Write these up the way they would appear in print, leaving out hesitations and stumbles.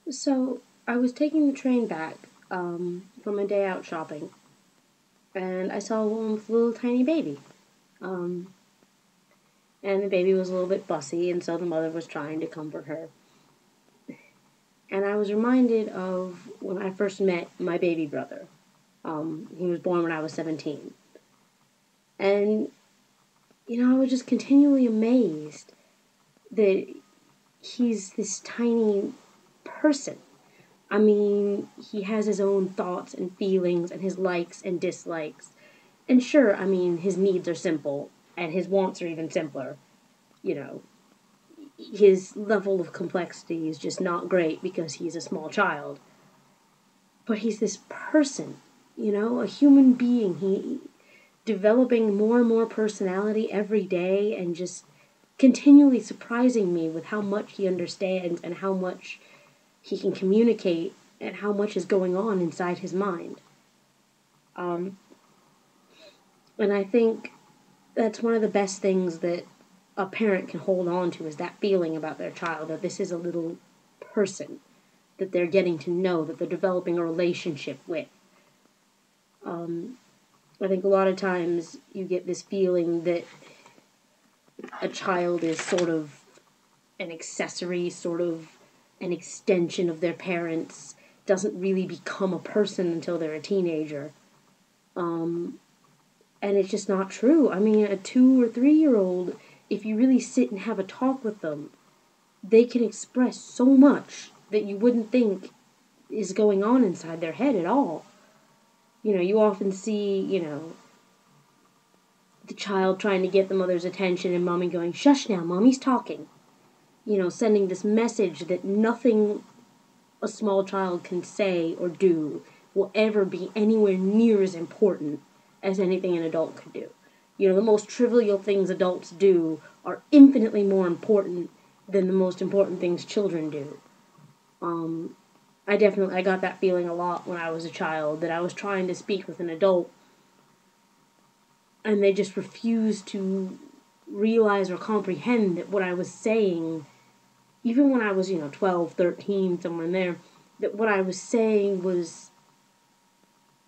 So I was taking the train back from a day out shopping, and I saw a woman with a little tiny baby. Um, and the baby was a little bit fussy, and so the mother was trying to comfort her. And I was reminded of when I first met my baby brother. He was born when I was 17. And, I was just continually amazed that he's this tiny person. I mean, he has his own thoughts and feelings and his likes and dislikes. And sure, I mean, his needs are simple and his wants are even simpler. You know, his level of complexity is just not great because he's a small child. But he's this person, a human being. He developing more and more personality every day and just continually surprising me with how much he understands and how much he can communicate and how much is going on inside his mind. Um, and I think that's one of the best things that a parent can hold on to is that feeling about their child that this is a little person that they're getting to know, that they're developing a relationship with. Um, I think a lot of times you get this feeling that a child is sort of an accessory, sort of an extension of their parents, doesn't really become a person until they're a teenager. Um, and it's just not true. I mean, a 2 or 3 year old, if you really sit and have a talk with them, they can express so much that you wouldn't think is going on inside their head at all. You often see, the child trying to get the mother's attention and mommy going, shush now, mommy's talking. Sending this message that nothing a small child can say or do will ever be anywhere near as important as anything an adult could do. The most trivial things adults do are infinitely more important than the most important things children do. Um, I got that feeling a lot when I was a child that I was trying to speak with an adult and they just refused to realize or comprehend that what I was saying, even when I was, 12, 13, somewhere in there, that what I was saying was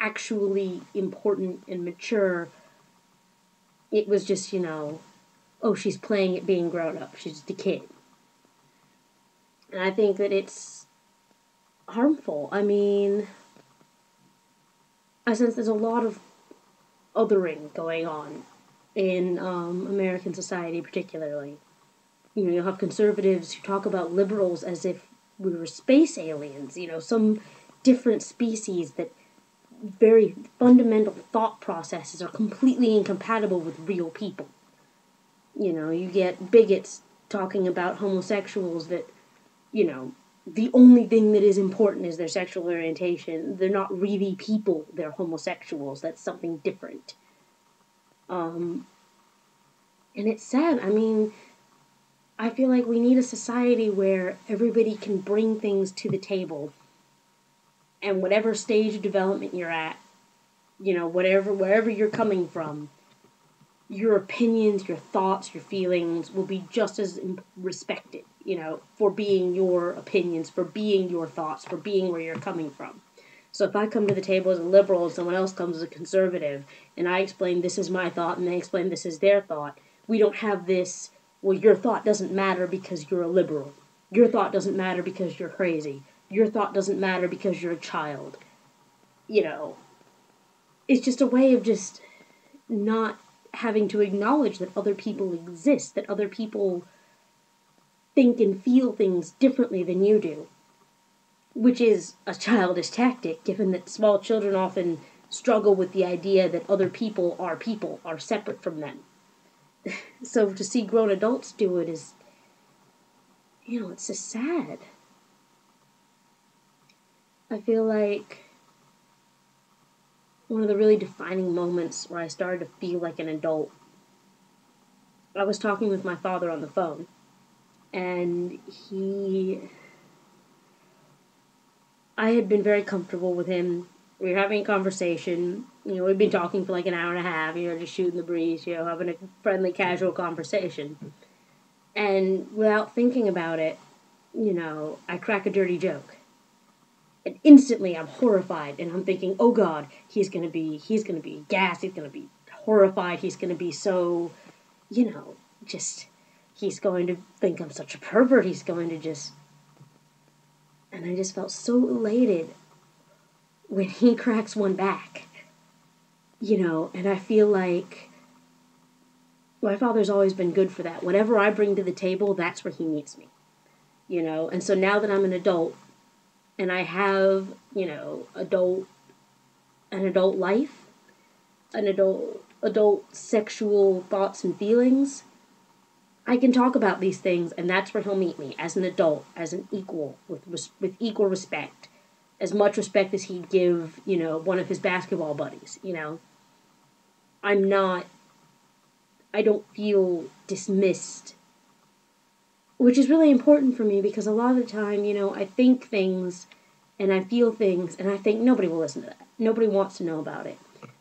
actually important and mature. It was just, oh, she's playing at being grown up. She's just a kid. And I think that it's harmful. I mean, I sense there's a lot of othering going on in American society, particularly. You'll have conservatives who talk about liberals as if we were space aliens, some different species that very fundamental thought processes are completely incompatible with real people. You get bigots talking about homosexuals that, the only thing that is important is their sexual orientation. They're not really people, they're homosexuals. That's something different. Um, and it's sad. I mean, I feel like we need a society where everybody can bring things to the table. And whatever stage of development you're at, wherever you're coming from, your opinions, your thoughts, your feelings will be just as respected, for being your opinions, for being your thoughts, for being where you're coming from. So if I come to the table as a liberal and someone else comes as a conservative, and I explain this is my thought and they explain this is their thought, we don't have this, well, your thought doesn't matter because you're a liberal. Your thought doesn't matter because you're crazy. Your thought doesn't matter because you're a child. You know, it's just a way of just not having to acknowledge that other people exist, that other people think and feel things differently than you do, which is a childish tactic, given that small children often struggle with the idea that other people, are separate from them. So to see grown adults do it is, it's just sad. I feel like one of the really defining moments where I started to feel like an adult, I was talking with my father on the phone, and I had been very comfortable with him. We were having a conversation. We'd been talking for like an hour and a half, just shooting the breeze, having a friendly, casual conversation. And without thinking about it, I crack a dirty joke. And instantly I'm horrified, and I'm thinking, oh God, he's gonna be gassed, he's gonna be horrified, he's gonna be so, just, he's going to think I'm such a pervert, he's going to just, and I just felt so elated when he cracks one back, and I feel like my father's always been good for that. Whatever I bring to the table, that's where he meets me, and so now that I'm an adult, and I have, an adult life, an adult sexual thoughts and feelings, I can talk about these things, and that's where he'll meet me, as an adult, as an equal, with equal respect, as much respect as he'd give, one of his basketball buddies. I'm not, I don't feel dismissed, which is really important for me, because a lot of the time, I think things and I feel things, and I think nobody will listen to that. Nobody wants to know about it.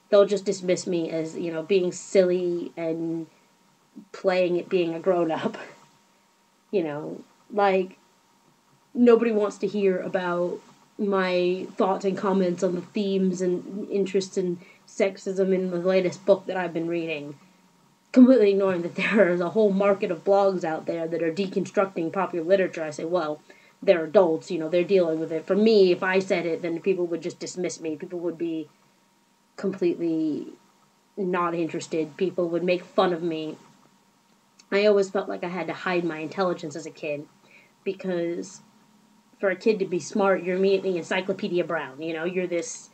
They'll just dismiss me as, being silly and playing at being a grown up. Like, nobody wants to hear about my thoughts and comments on the themes and interests in sexism in the latest book that I've been reading. Completely ignoring that there is a whole market of blogs out there that are deconstructing popular literature. I say, well, they're adults, they're dealing with it. For me, if I said it, then people would just dismiss me. People would be completely not interested. People would make fun of me. I always felt like I had to hide my intelligence as a kid, because for a kid to be smart, you're immediately Encyclopedia Brown. You're this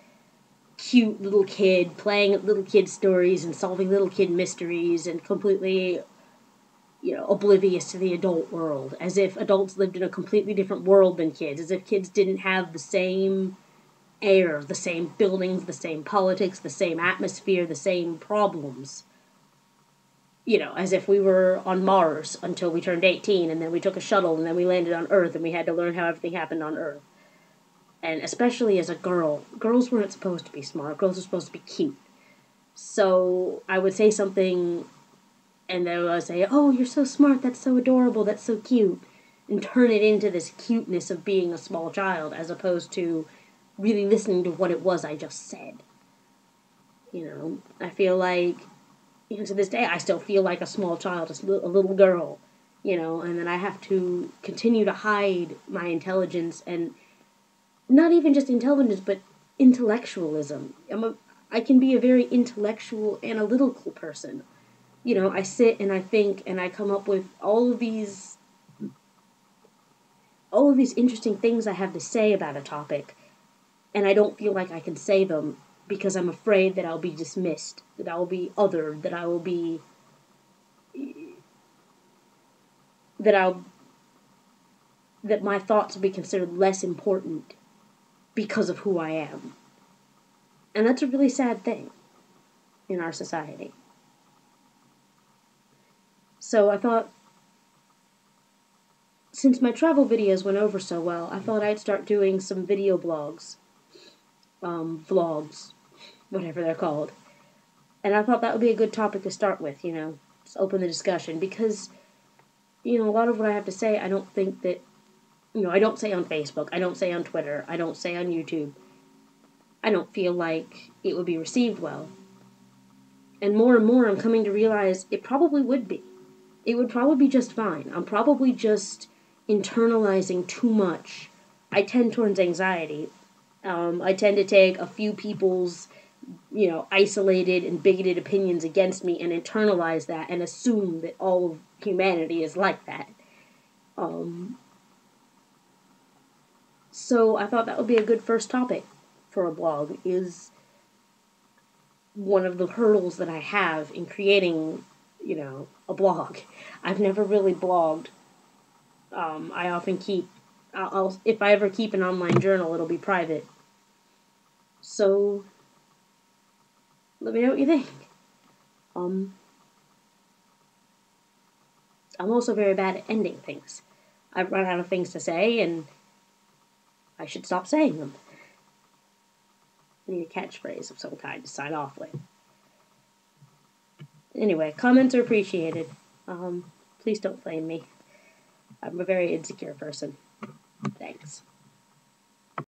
cute little kid playing little kid stories and solving little kid mysteries and completely, oblivious to the adult world, as if adults lived in a completely different world than kids, as if kids didn't have the same air, the same buildings, the same politics, the same atmosphere, the same problems. As if we were on Mars until we turned 18, and then we took a shuttle, and then we landed on Earth, and we had to learn how everything happened on Earth. And especially as a girl, girls weren't supposed to be smart. Girls were supposed to be cute. So I would say something, and they would say, oh, you're so smart, that's so adorable, that's so cute, and turn it into this cuteness of being a small child, as opposed to really listening to what it was I just said. I feel like, to this day, I still feel like a small child, a little girl, and then I have to continue to hide my intelligence, and not even just intelligence, but intellectualism. I can be a very intellectual, analytical person. I sit and I think and I come up with all of these interesting things I have to say about a topic, and I don't feel like I can say them because I'm afraid that I'll be dismissed, that I will be othered, that my thoughts will be considered less important because of who I am. And that's a really sad thing in our society. So I thought, since my travel videos went over so well, I thought I'd start doing some video blogs, vlogs, whatever they're called. And I thought that would be a good topic to start with, just open the discussion, because, a lot of what I have to say, I don't think that, I don't say on Facebook, I don't say on Twitter, I don't say on YouTube. I don't feel like it would be received well. And more I'm coming to realize it probably would be. It would probably be just fine. I'm probably just internalizing too much. I tend towards anxiety. I tend to take a few people's, isolated and bigoted opinions against me and internalize that and assume that all of humanity is like that. So I thought that would be a good first topic for a blog, is one of the hurdles that I have in creating, a blog. I've never really blogged. I often keep, if I ever keep an online journal, it'll be private. So, let me know what you think. I'm also very bad at ending things. I've run out of things to say, and I should stop saying them. I need a catchphrase of some kind to sign off with. Anyway, comments are appreciated. Please don't flame me. I'm a very insecure person. Thanks.